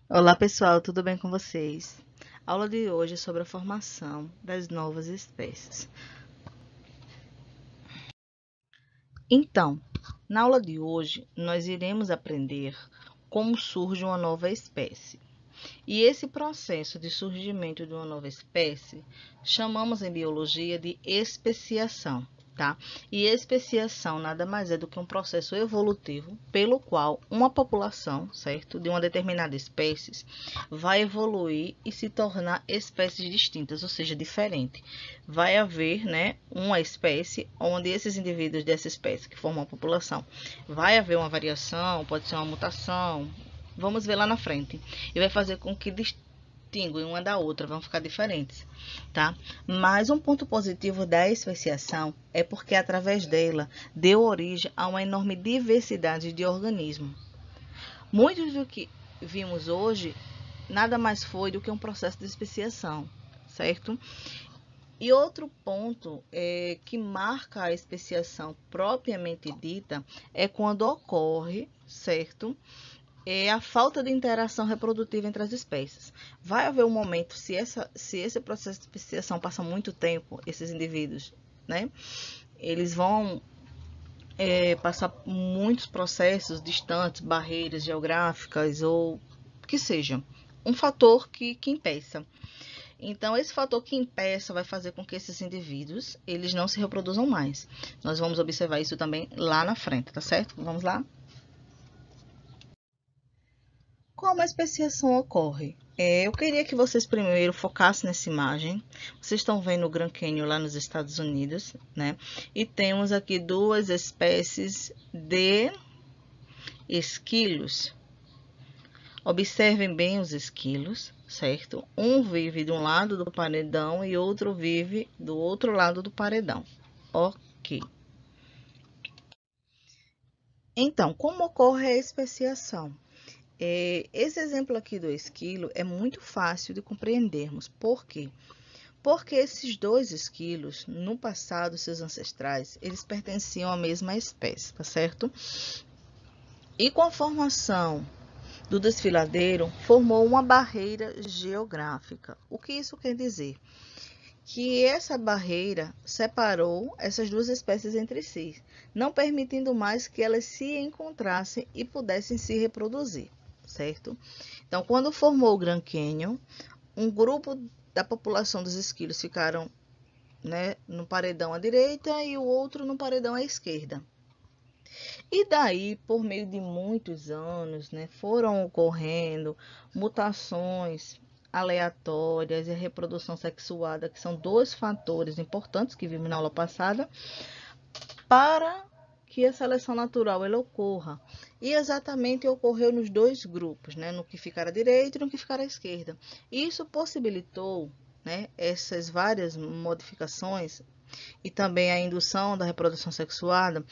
Olá pessoal, tudo bem com vocês? A aula de hoje é sobre a formação das novas espécies. Então, na aula de hoje, nós iremos aprender como surge uma nova espécie. E esse processo de surgimento de uma nova espécie chamamos em biologia de especiação, tá? E especiação nada mais é do que um processo evolutivo pelo qual uma população, certo, de uma determinada espécie vai evoluir e se tornar espécies distintas, ou seja, diferente. Vai haver, né, uma espécie onde esses indivíduos dessa espécie que formam a população, vai haver uma variação, pode ser uma mutação. Vamos ver lá na frente. E vai fazer com que distinguem uma da outra, vão ficar diferentes, tá? Mas um ponto positivo da especiação é porque através dela deu origem a uma enorme diversidade de organismos. Muitos do que vimos hoje nada mais foi do que um processo de especiação, certo? E outro ponto que marca a especiação propriamente dita é quando ocorre, certo? É a falta de interação reprodutiva entre as espécies. Vai haver um momento, se esse processo de especiação passa muito tempo, esses indivíduos, né? Eles vão passar muitos processos distantes, barreiras geográficas ou que seja. Um fator que impeça. Então, esse fator que impeça vai fazer com que esses indivíduos, eles não se reproduzam mais. Nós vamos observar isso também lá na frente, tá certo? Vamos lá? Como a especiação ocorre? Eu queria que vocês primeiro focassem nessa imagem. Vocês estão vendo o Grand Canyon lá nos Estados Unidos, né? E temos aqui duas espécies de esquilos. Observem bem os esquilos, certo? Um vive de um lado do paredão e outro vive do outro lado do paredão. Ok. Então, como ocorre a especiação? Esse exemplo aqui do esquilo é muito fácil de compreendermos. Por quê? Porque esses dois esquilos, no passado, seus ancestrais, eles pertenciam à mesma espécie, tá certo? E com a formação do desfiladeiro, formou uma barreira geográfica. O que isso quer dizer? Que essa barreira separou essas duas espécies entre si, não permitindo mais que elas se encontrassem e pudessem se reproduzir, certo? Então, quando formou o Grand Canyon, um grupo da população dos esquilos ficaram, né, no paredão à direita e o outro no paredão à esquerda. E daí, por meio de muitos anos, né, foram ocorrendo mutações aleatórias e a reprodução sexuada, que são dois fatores importantes que vimos na aula passada, para que a seleção natural ela ocorra. E exatamente ocorreu nos dois grupos, né, no que ficar à direita e no que ficar à esquerda. Isso possibilitou, né, essas várias modificações e também a indução da reprodução sexuada,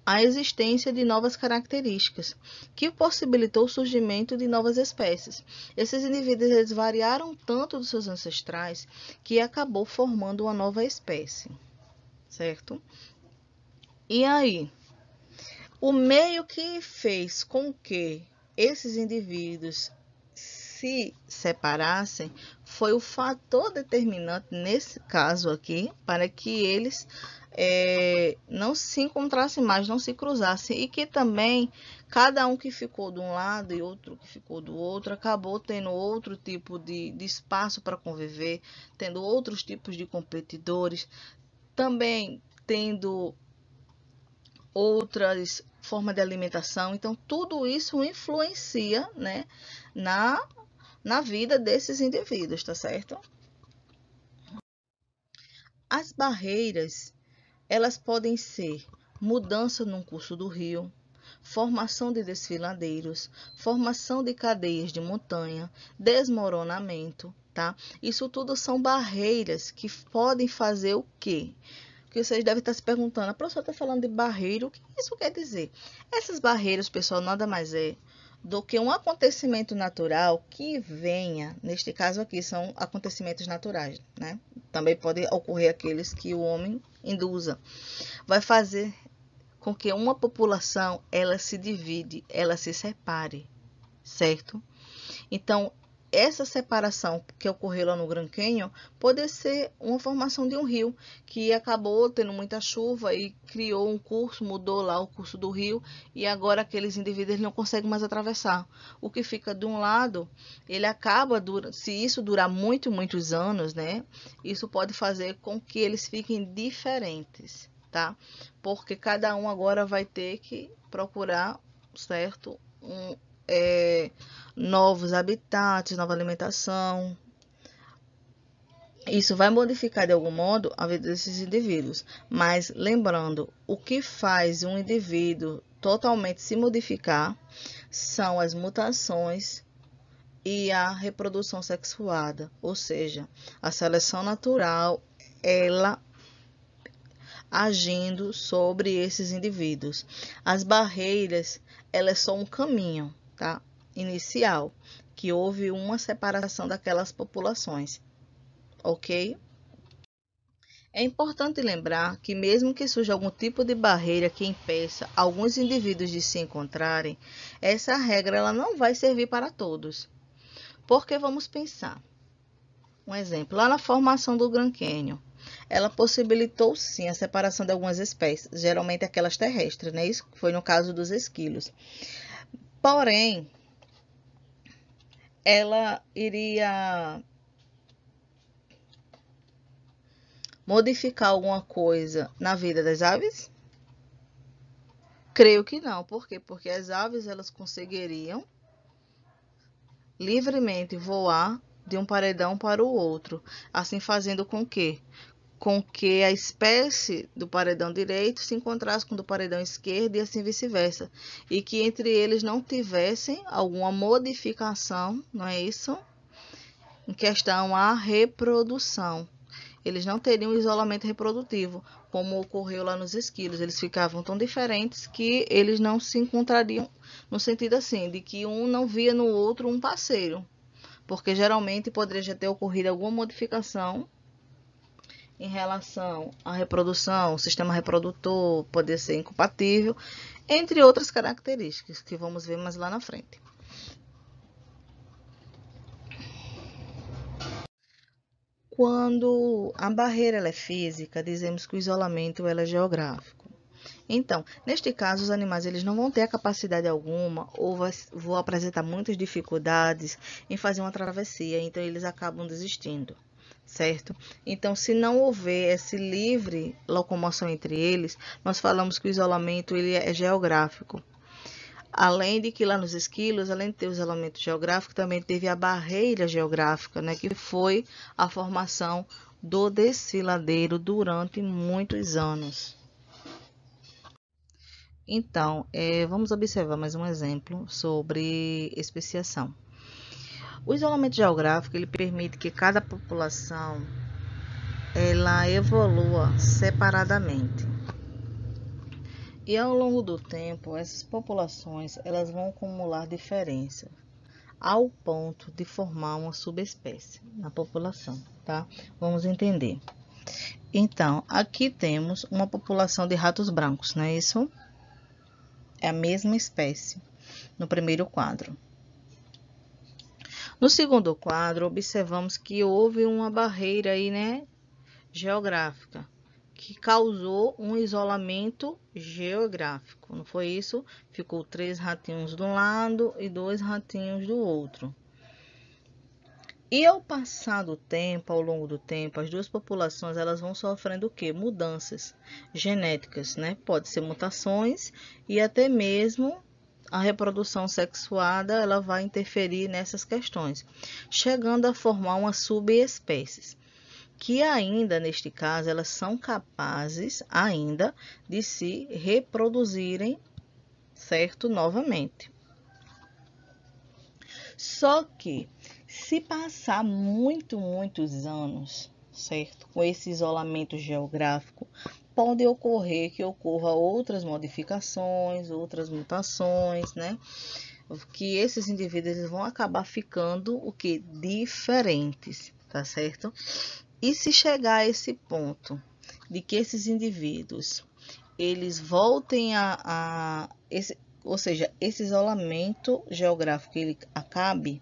a existência de novas características, que possibilitou o surgimento de novas espécies. Esses indivíduos eles variaram tanto dos seus ancestrais que acabou formando uma nova espécie, certo? E aí, o meio que fez com que esses indivíduos se separassem foi o fator determinante, nesse caso aqui, para que eles não se encontrassem mais, não se cruzassem, e que também cada um que ficou de um lado e outro que ficou do outro acabou tendo outro tipo de espaço para conviver, tendo outros tipos de competidores, também tendo outras formas de alimentação. Então, tudo isso influencia, né, na vida desses indivíduos, tá certo? As barreiras, elas podem ser mudança no curso do rio, formação de desfiladeiros, formação de cadeias de montanha, desmoronamento, tá? Isso tudo são barreiras que podem fazer o quê? Que vocês devem estar se perguntando, a professora está falando de barreira, o que isso quer dizer? Essas barreiras, pessoal, nada mais é do que um acontecimento natural que venha, neste caso aqui são acontecimentos naturais, né? Também pode ocorrer aqueles que o homem induza. Vai fazer com que uma população ela se divide, ela se separe, certo? Então, essa separação que ocorreu lá no Grand Canyon pode ser uma formação de um rio que acabou tendo muita chuva e criou um curso, mudou lá o curso do rio e agora aqueles indivíduos não conseguem mais atravessar. O que fica de um lado, ele acaba, se isso durar muitos anos, né? Isso pode fazer com que eles fiquem diferentes, tá? Porque cada um agora vai ter que procurar, certo? Novos habitats, nova alimentação. Isso vai modificar de algum modo a vida desses indivíduos. Mas lembrando, o que faz um indivíduo totalmente se modificar são as mutações e a reprodução sexuada, ou seja, a seleção natural, ela agindo sobre esses indivíduos. As barreiras, ela é só um caminho, tá? Inicial, que houve uma separação daquelas populações, ok? É importante lembrar que mesmo que surja algum tipo de barreira que impeça alguns indivíduos de se encontrarem, essa regra ela não vai servir para todos. Porque vamos pensar, um exemplo, lá na formação do Grand Canyon, ela possibilitou sim a separação de algumas espécies, geralmente aquelas terrestres, né? Isso foi no caso dos esquilos. Porém, ela iria modificar alguma coisa na vida das aves? Creio que não. Por quê? Porque as aves elas conseguiriam livremente voar de um paredão para o outro, assim fazendo com que a espécie do paredão direito se encontrasse com o do paredão esquerdo e assim vice-versa, e que entre eles não tivessem alguma modificação, não é isso? Em questão à reprodução. Eles não teriam isolamento reprodutivo, como ocorreu lá nos esquilos. Eles ficavam tão diferentes que eles não se encontrariam, no sentido assim, de que um não via no outro um parceiro, porque geralmente poderia já ter ocorrido alguma modificação em relação à reprodução, o sistema reprodutor poder ser incompatível, entre outras características que vamos ver mais lá na frente. Quando a barreira ela é física, dizemos que o isolamento ela é geográfico. Então, neste caso, os animais eles não vão ter a capacidade alguma ou vão apresentar muitas dificuldades em fazer uma travessia, então eles acabam desistindo, certo? Então, se não houver essa livre locomoção entre eles, nós falamos que o isolamento ele é geográfico. Além de que lá nos esquilos, além de ter o isolamento geográfico, também teve a barreira geográfica, né, que foi a formação do desfiladeiro durante muitos anos. Então, vamos observar mais um exemplo sobre especiação. O isolamento geográfico ele permite que cada população ela evolua separadamente. E ao longo do tempo, essas populações elas vão acumular diferenças ao ponto de formar uma subespécie na população, tá? Vamos entender. Então, aqui temos uma população de ratos brancos, não é isso? É a mesma espécie no primeiro quadro. No segundo quadro, observamos que houve uma barreira aí, né, geográfica, que causou um isolamento geográfico, não foi isso? Ficou 3 ratinhos de um lado e 2 ratinhos do outro. E ao passar do tempo, ao longo do tempo, as duas populações elas vão sofrendo o quê? Mudanças genéticas, né? Pode ser mutações e até mesmo a reprodução sexuada ela vai interferir nessas questões, chegando a formar uma subespécie, que ainda, neste caso, elas são capazes ainda de se reproduzirem, certo? Novamente. Só que, se passar muitos anos, certo? Com esse isolamento geográfico, pode ocorrer que ocorra outras modificações, outras mutações, né? Que esses indivíduos vão acabar ficando o que? Diferentes, tá certo? E se chegar a esse ponto de que esses indivíduos eles voltem ou seja, esse isolamento geográfico ele acabe,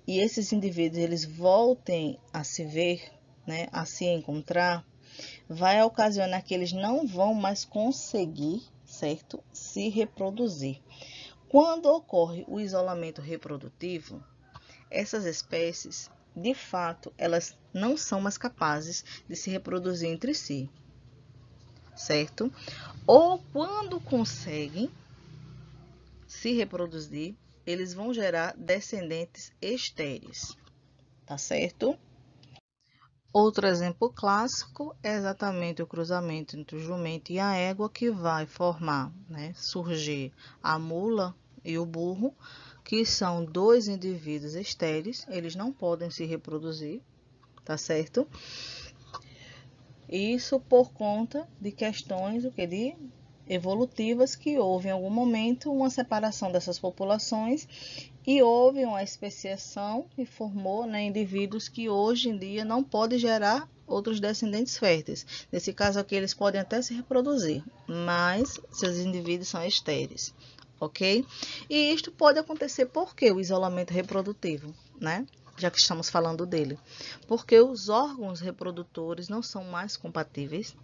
e esses indivíduos eles voltem a se ver, né, a se encontrar, vai ocasionar que eles não vão mais conseguir, certo, se reproduzir. Quando ocorre o isolamento reprodutivo, essas espécies, de fato, elas não são mais capazes de se reproduzir entre si, certo? Ou quando conseguem se reproduzir, eles vão gerar descendentes estéreis, tá certo? Outro exemplo clássico é exatamente o cruzamento entre o jumento e a égua, que vai formar, né, surgir a mula e o burro, que são dois indivíduos estéreis, eles não podem se reproduzir, tá certo? Isso por conta de questões de evolutivas, que houve em algum momento uma separação dessas populações e houve uma especiação e formou, né, indivíduos que hoje em dia não podem gerar outros descendentes férteis. Nesse caso aqui, eles podem até se reproduzir, mas seus indivíduos são estéreis, ok? E isto pode acontecer porque o isolamento reprodutivo, né? Já que estamos falando dele, porque os órgãos reprodutores não são mais compatíveis,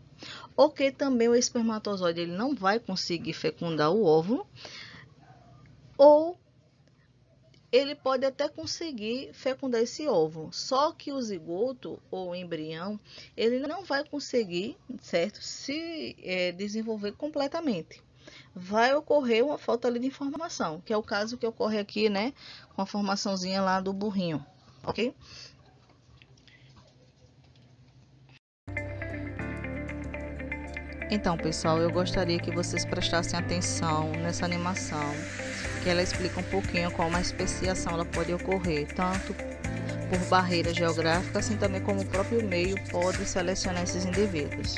ou que também o espermatozoide ele não vai conseguir fecundar o óvulo, ou ele pode até conseguir fecundar esse óvulo, só que o zigoto ou o embrião, ele não vai conseguir, certo, se desenvolver completamente. Vai ocorrer uma falta ali de informação, que é o caso que ocorre aqui, né, com a formaçãozinha lá do burrinho, ok? Então, pessoal, eu gostaria que vocês prestassem atenção nessa animação, que ela explica um pouquinho como a especiação ela pode ocorrer, tanto por barreiras geográficas, assim também como o próprio meio pode selecionar esses indivíduos.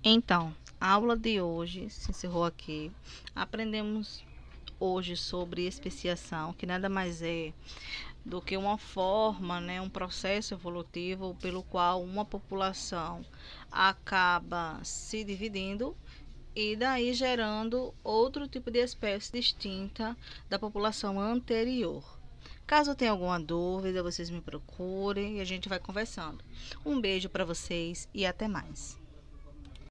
Então, a aula de hoje se encerrou aqui. Aprendemos hoje sobre especiação, que nada mais é do que uma forma, né, um processo evolutivo pelo qual uma população acaba se dividindo e daí gerando outro tipo de espécie distinta da população anterior. Caso tenha alguma dúvida, vocês me procurem e a gente vai conversando. Um beijo para vocês e até mais.